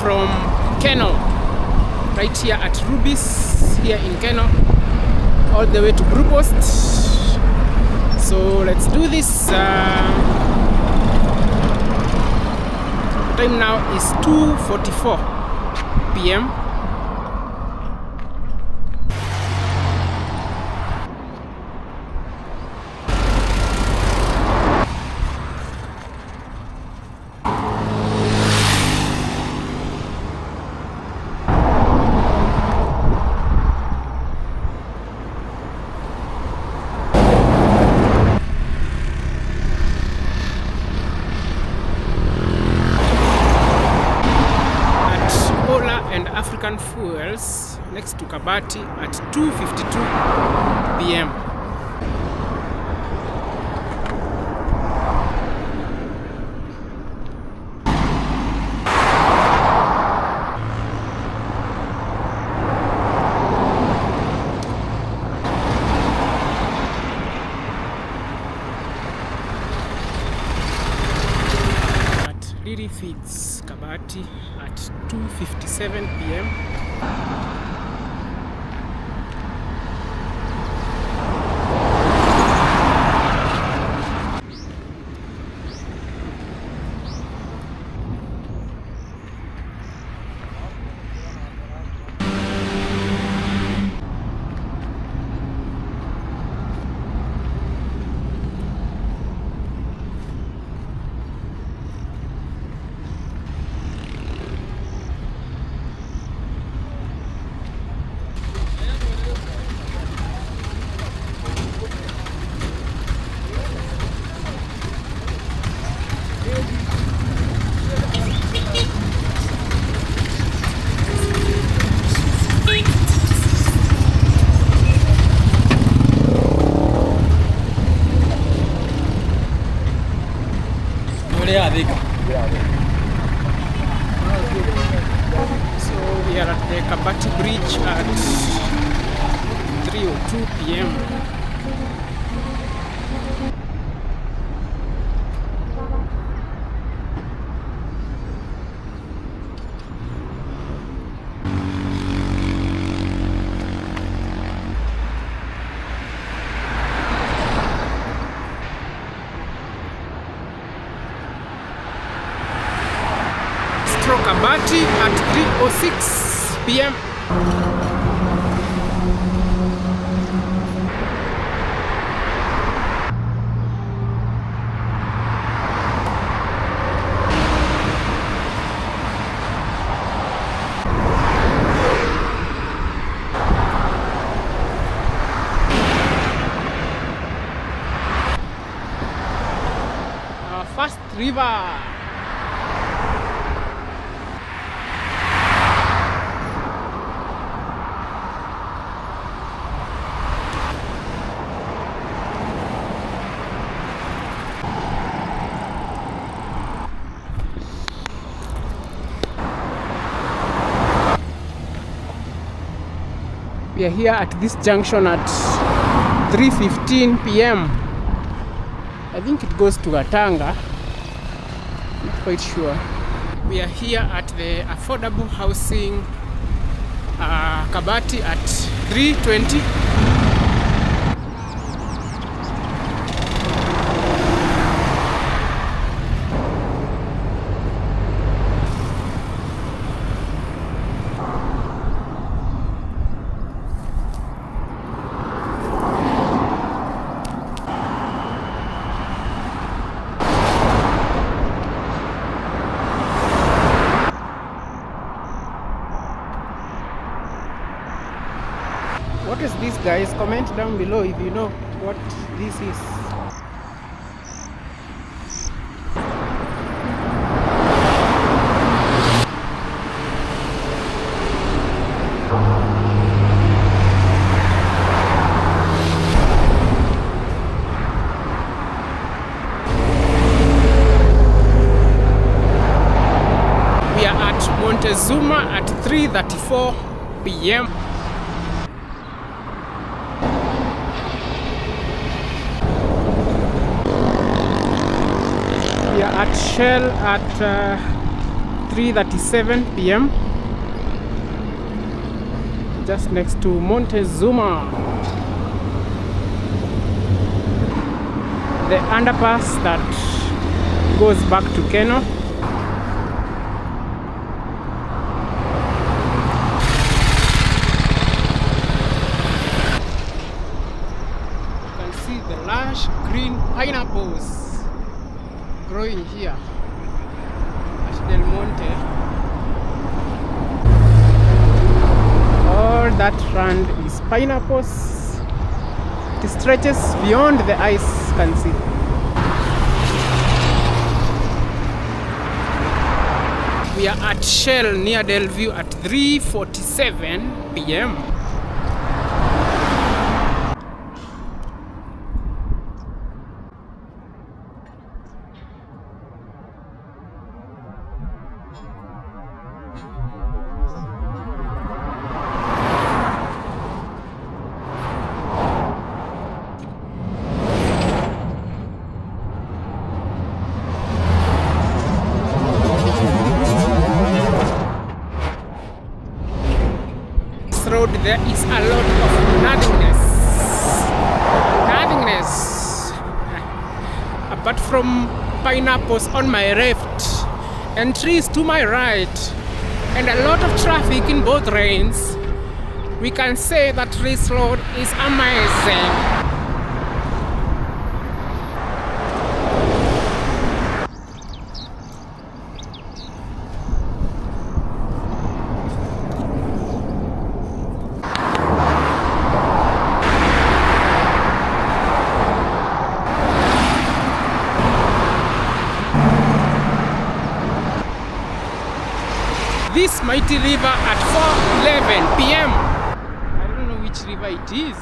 from Kenol, right here at Ruby's, here in Kenol, all the way to Bluepost. So let's do this. The time now is 2:44 p.m. And African Fuels next to Kabati at 2:52 p.m. Lily feeds Kabati at 2:57 p.m. So we are at the Kabati Bridge at 3:02 p.m. Kabati at 3:06 p.m. First river. We are here at this junction at 3:15 p.m. I think it goes to Gatanga. Not quite sure. We are here at the affordable housing Kabati at 3:20. What is this, guys? Comment down below if you know what this is. We are at Montezuma at 3:34 p.m. We are at Shell at 3:37 p.m. just next to Montezuma, the underpass that goes back to Kenol. You can see the lush green pineapples growing here at Del Monte. All that land is pineapples. It stretches beyond the eyes can see. We are at Shell near Delview at 3:47 p.m. Road there is a lot of nothingness apart from pineapples on my left and trees to my right and a lot of traffic in both lanes. We can say that this road is amazing. This mighty river at 4:11 p.m. I don't know which river it is,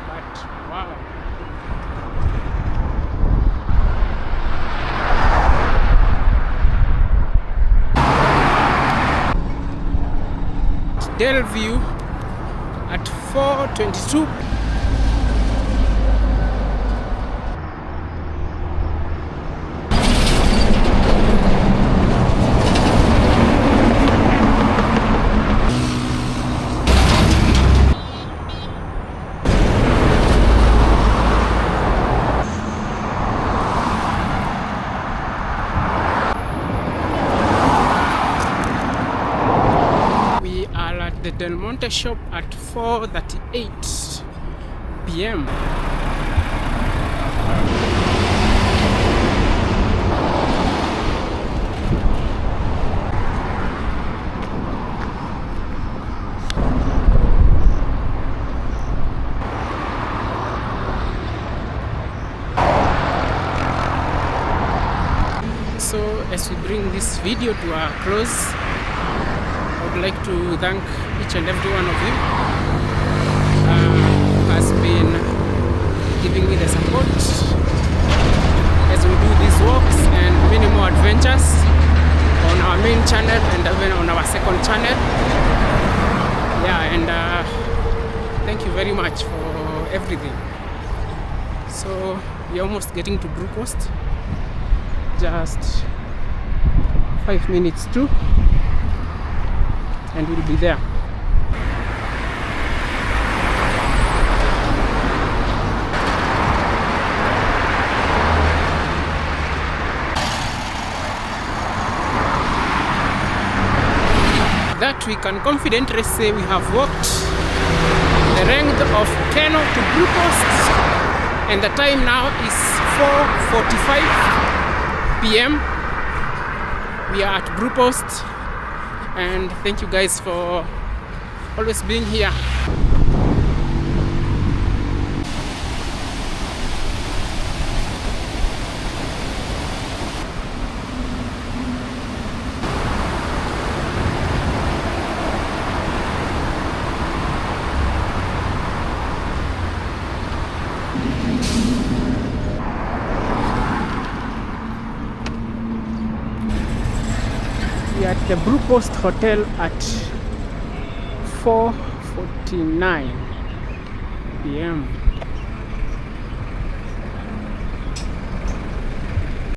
but wow. Delview at 4:22. The Del Monte shop at 4:38 p.m. So as we bring this video to a close, I would like to thank each and every one of you who has been giving me the support as we do these walks and many more adventures on our main channel and even on our second channel. Yeah, and thank you very much for everything. So we're almost getting to Bluepost, just 5 minutes to, and we'll be there. That we can confidently say we have walked the length of Kenol to Bluepost, and the time now is 4:45 p.m. We are at Bluepost, and thank you guys for always being here. We are at the Bluepost Hotel at 4:49 p.m.